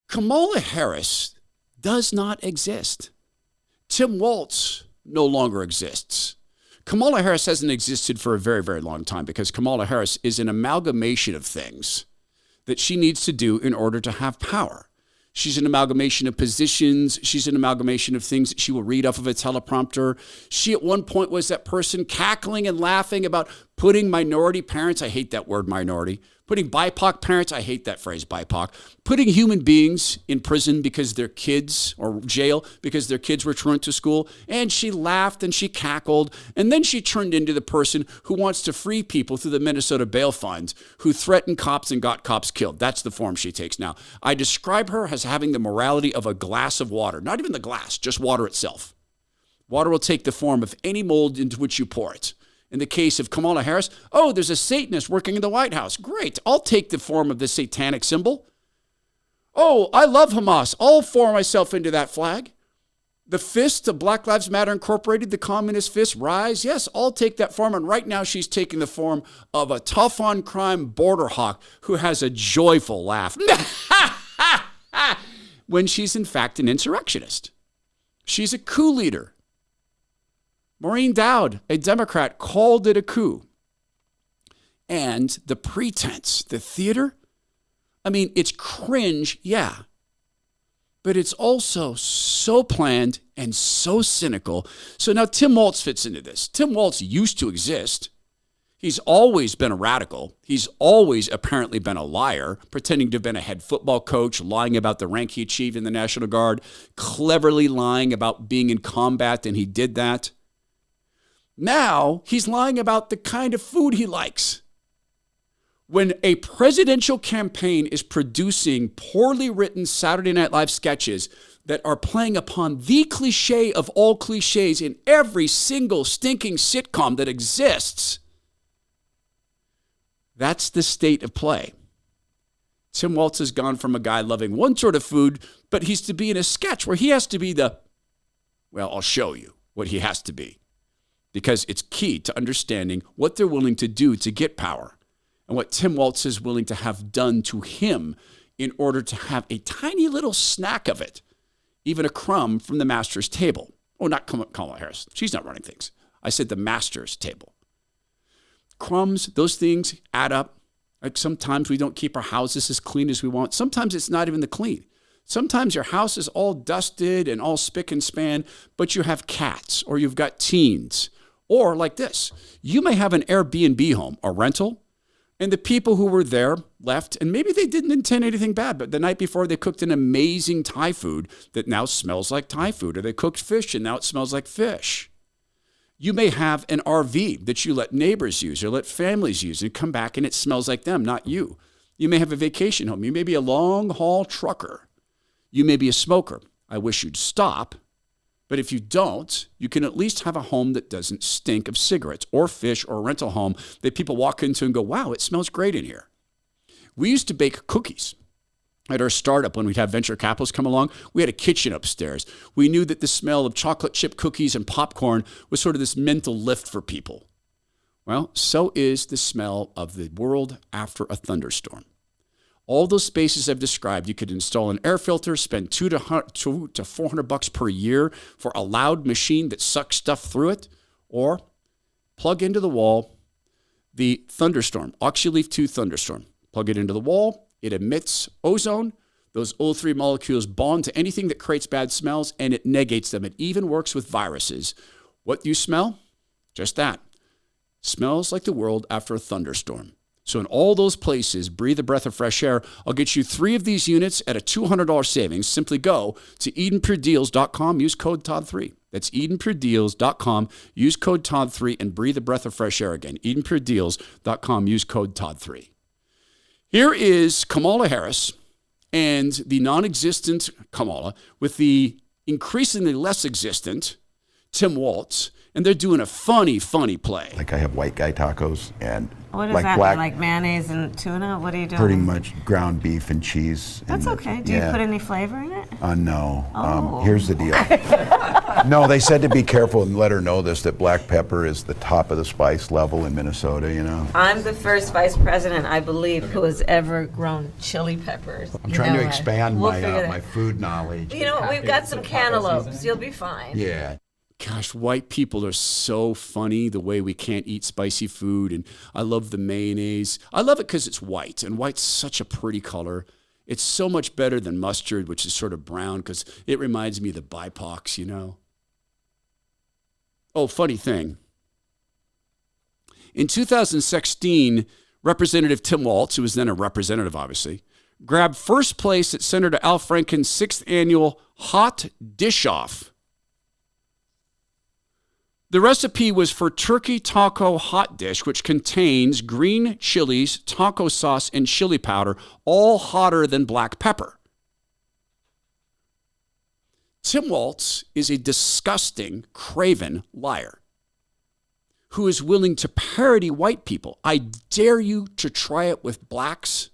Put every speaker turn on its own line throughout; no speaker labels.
Kamala Harris does not exist. Tim Walz no longer exists. Kamala Harris hasn't existed for a very, very long time because Kamala Harris is an amalgamation of things that she needs to do in order to have power. She's an amalgamation of positions. She's an amalgamation of things that she will read off of a teleprompter. She at one point was that person cackling and laughing about putting minority parents, I hate that word minority, putting BIPOC parents, I hate that phrase BIPOC, putting human beings in prison because their kids, or jail because their kids were truant to school. And she laughed and she cackled. And then she turned into the person who wants to free people through the Minnesota bail fund, who threatened cops and got cops killed. That's the form she takes now. I describe her as having the morality of a glass of water, not even the glass, just water itself. Water will take the form of any mold into which you pour it. In the case of Kamala Harris, oh, there's a Satanist working in the White House. Great. I'll take the form of the satanic symbol. Oh, I love Hamas. I'll form myself into that flag. The fist of Black Lives Matter Incorporated, the communist fist, rise. Yes, I'll take that form. And right now she's taking the form of a tough on crime border hawk who has a joyful laugh when she's in fact an insurrectionist. She's a coup leader. Maureen Dowd, a Democrat, called it a coup. And the pretense, the theater, I mean, it's cringe, yeah. But it's also so planned and so cynical. So now Tim Walz fits into this. Tim Walz used to exist. He's always been a radical. He's always apparently been a liar, pretending to have been a head football coach, lying about the rank he achieved in the National Guard, cleverly lying about being in combat, and he did that. Now he's lying about the kind of food he likes. When a presidential campaign is producing poorly written Saturday Night Live sketches that are playing upon the cliche of all cliches in every single stinking sitcom that exists, that's the state of play. Tim Walz has gone from a guy loving one sort of food, but he's to be in a sketch where he has to be well, I'll show you what he has to be. Because it's key to understanding what they're willing to do to get power and what Tim Walz is willing to have done to him in order to have a tiny little snack of it, even a crumb from the master's table. Oh, not Kamala Harris. She's not running things. I said the master's table. Crumbs, those things add up. Like sometimes we don't keep our houses as clean as we want. Sometimes it's not even the clean. Sometimes your house is all dusted and all spick and span, but you have cats or you've got teens. Or like this, you may have an Airbnb home, a rental, and the people who were there left, and maybe they didn't intend anything bad, but the night before they cooked an amazing Thai food that now smells like Thai food, or they cooked fish and now it smells like fish. You may have an RV that you let neighbors use or let families use and come back and it smells like them, not you. You may have a vacation home. You may be a long-haul trucker. You may be a smoker. I wish you'd stop. But if you don't, you can at least have a home that doesn't stink of cigarettes or fish or a rental home that people walk into and go, wow, it smells great in here. We used to bake cookies at our startup when we'd have venture capitalists come along. We had a kitchen upstairs. We knew that the smell of chocolate chip cookies and popcorn was sort of this mental lift for people. Well, so is the smell of the world after a thunderstorm. All those spaces I've described, you could install an air filter, spend $200 to $400 per year for a loud machine that sucks stuff through it, or plug into the wall the thunderstorm, Oxyleaf 2 thunderstorm. Plug it into the wall, it emits ozone. Those O3 molecules bond to anything that creates bad smells, and it negates them. It even works with viruses. What do you smell? Just that. Smells like the world after a thunderstorm. So in all those places, breathe a breath of fresh air. I'll get you 3 of these units at a $200 savings. Simply go to EdenPureDeals.com, use code Todd3. That's EdenPureDeals.com, use code Todd3, and breathe a breath of fresh air again. EdenPureDeals.com, use code Todd3. Here is Kamala Harris and the non-existent Kamala with the increasingly less existent Tim Walz, and they're doing a funny play.
Like I have white guy tacos and What does
like
that
black,
mean? Like mayonnaise and tuna? What are you doing?
pretty much ground beef and cheese.
That's okay. Do you put any flavor in it?
No.
Oh.
Here's the deal. No, they said to be careful and let her know this, that black pepper is the top of the spice level in Minnesota, you know.
I'm the first vice president, I believe, who has ever grown chili peppers.
I'm trying to expand my food knowledge.
You know, we've got some cantaloupes. You'll be fine.
Yeah.
Gosh, white people are so funny, the way we can't eat spicy food. And I love the mayonnaise. I love it because it's white, and white's such a pretty color. It's so much better than mustard, which is sort of brown, because it reminds me of the BIPOCs, you know. Oh, funny thing. In 2016, Representative Tim Walz, who was then a representative, obviously, grabbed first place at Senator Al Franken's 6th annual Hot Dish-Off. The recipe was for turkey taco hot dish, which contains green chilies, taco sauce, and chili powder, all hotter than black pepper. Tim Walz is a disgusting, craven liar who is willing to parody white people. I dare you to try it with blacks.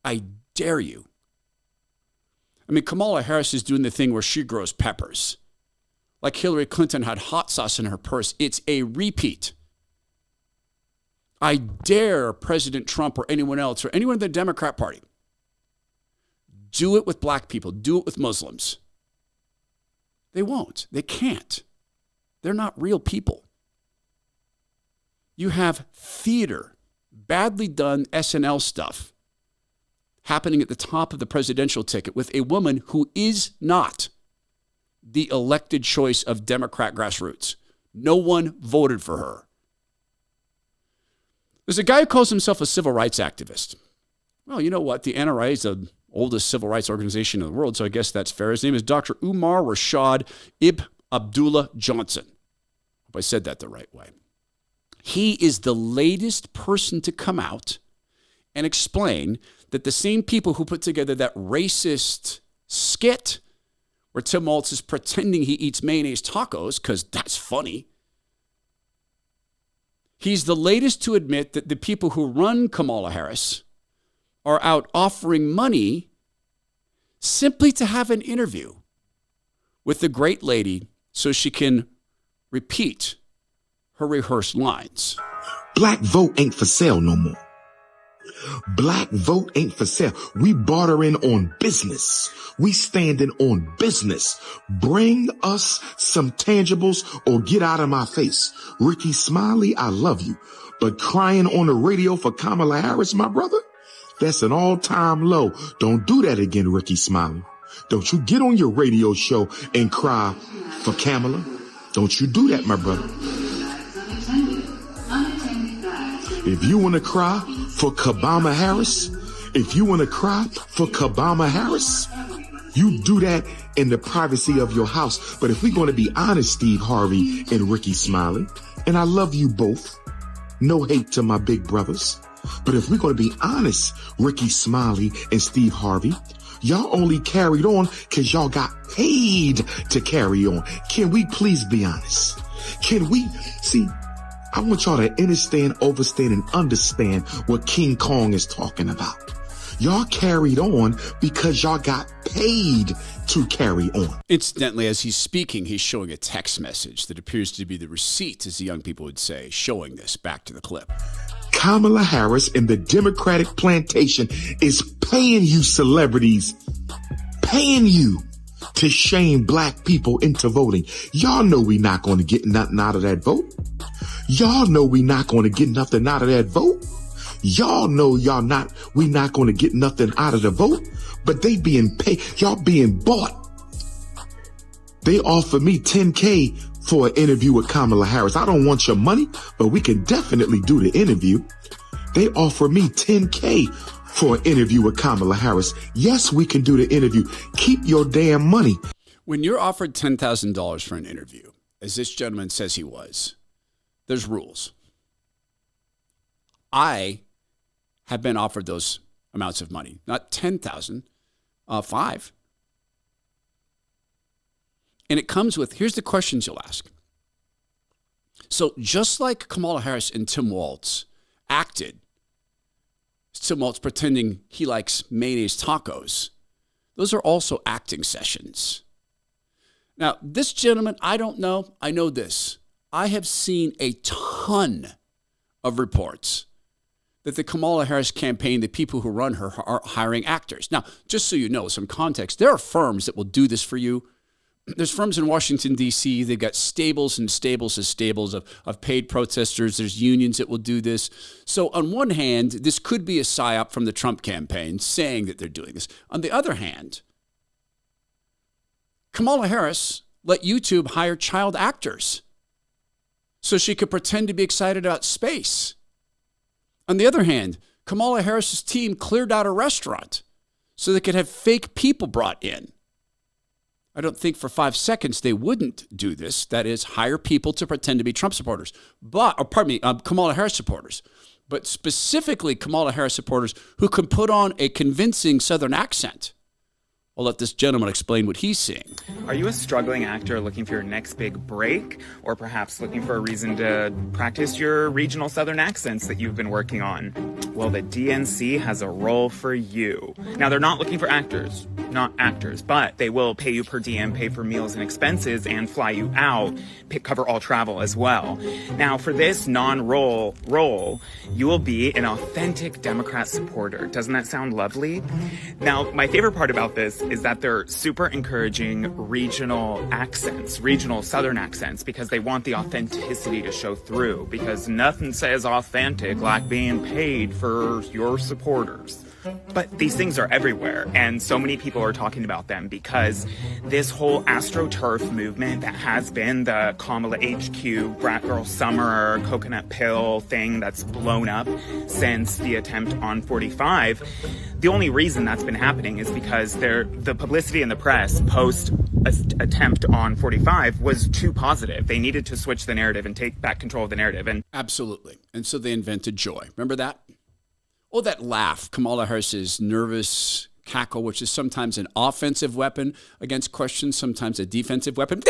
I dare you. I mean, Kamala Harris is doing the thing where she grows peppers. Like Hillary Clinton had hot sauce in her purse. It's a repeat. I dare President Trump or anyone else or anyone in the Democrat Party do it with black people. Do it with Muslims. They won't. They can't. They're not real people. You have theater, badly done SNL stuff happening at the top of the presidential ticket with a woman who is not the elected choice of Democrat grassroots. No one voted for her. There's a guy who calls himself a civil rights activist. Well, you know what? The NRA is the oldest civil rights organization in the world, so I guess that's fair. His name is Dr. Umar Rashad Ibn Abdullah Johnson. Hope I said that the right way. He is the latest person to come out and explain that the same people who put together that racist skit where Tim Walz is pretending he eats mayonnaise tacos, because that's funny. He's the latest to admit that the people who run Kamala Harris are out offering money simply to have an interview with the great lady so she can repeat her rehearsed lines.
Black vote ain't for sale no more. Black vote ain't for sale. We bartering on business. We standing on business. Bring us some tangibles or get out of my face. Ricky Smiley, I love you. But crying on the radio for Kamala Harris, my brother, that's an all-time low. Don't do that again, Ricky Smiley. Don't you get on your radio show and cry for Kamala. Don't you do that, my brother. If you want to cry for Kamala Harris, if you want to cry for Kamala Harris, you do that in the privacy of your house. But if we're going to be honest, Steve Harvey and Ricky Smiley, and I love you both, no hate to my big brothers. But if we're going to be honest, Ricky Smiley and Steve Harvey, y'all only carried on because y'all got paid to carry on. Can we please be honest? Can we see? I want y'all to understand, overstand, and understand what King Kong is talking about. Y'all carried on because y'all got paid to carry on.
Incidentally, as he's speaking, he's showing a text message that appears to be the receipt, as the young people would say, showing this. Back to the clip.
Kamala Harris and the Democratic plantation is paying you celebrities, paying you to shame black people into voting. Y'all know we not going to get nothing out of that vote. Y'all know we not going to get nothing out of that vote. Y'all know we not going to get nothing out of the vote, but they being paid. Y'all being bought. They offer me $10K for an interview with Kamala Harris. I don't want your money, but we can definitely do the interview. They offer me $10K for an interview with Kamala Harris. Yes, we can do the interview. Keep your damn money.
When you're offered $10,000 for an interview, as this gentleman says he was, there's rules. I have been offered those amounts of money, not 10,000, 5. And it comes with, here's the questions you'll ask. So just like Kamala Harris and Tim Walz acted. Tim Walz pretending he likes mayonnaise tacos. Those are also acting sessions. Now, this gentleman, I don't know. I know this. I have seen a ton of reports that the Kamala Harris campaign, the people who run her, are hiring actors. Now, just so you know, some context, there are firms that will do this for you. There's firms in Washington, D.C. They've got stables and stables and stables of paid protesters. There's unions that will do this. So on one hand, this could be a psyop from the Trump campaign saying that they're doing this. On the other hand, Kamala Harris let YouTube hire child actors so she could pretend to be excited about space. On the other hand, Kamala Harris's team cleared out a restaurant so they could have fake people brought in. I don't think for 5 seconds they wouldn't do this. That is, hire people to pretend to be Trump supporters, Kamala Harris supporters, but specifically Kamala Harris supporters who can put on a convincing Southern accent. I'll let this gentleman explain what he's seeing.
Are you a struggling actor looking for your next big break, or perhaps looking for a reason to practice your regional Southern accents that you've been working on? Well, the DNC has a role for you. Now, they're not looking for actors, but they will pay you per diem, pay for meals and expenses, and fly you out, cover all travel as well. Now, for this non-role role, you will be an authentic Democrat supporter. Doesn't that sound lovely? Now, my favorite part about this is that they're super encouraging regional accents, regional Southern accents, because they want the authenticity to show through, because nothing says authentic like being paid for your supporters. But these things are everywhere, and so many people are talking about them because this whole AstroTurf movement that has been the Kamala HQ, Brat Girl Summer, Coconut Pill thing that's blown up since the attempt on 45, the only reason that's been happening is because the publicity in the press post attempt on 45 was too positive. They needed to switch the narrative and take back control of the narrative. And
absolutely. And so they invented joy. Remember that? Oh, that laugh, Kamala Harris's nervous cackle, which is sometimes an offensive weapon against questions, sometimes a defensive weapon.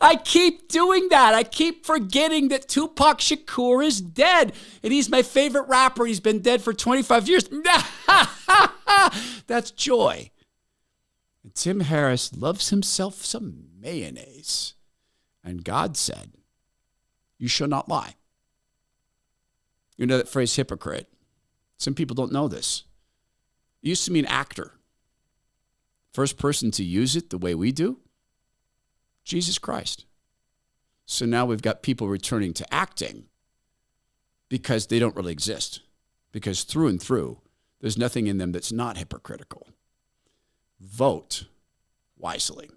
I keep doing that. I keep forgetting that Tupac Shakur is dead, and he's my favorite rapper. He's been dead for 25 years. That's joy. And Tim Harris loves himself some mayonnaise. And God said, "You shall not lie." You know that phrase, hypocrite? Some people don't know this. It used to mean actor. First person to use it the way we do, Jesus Christ. So now we've got people returning to acting because they don't really exist. Because through and through, there's nothing in them that's not hypocritical. Vote wisely.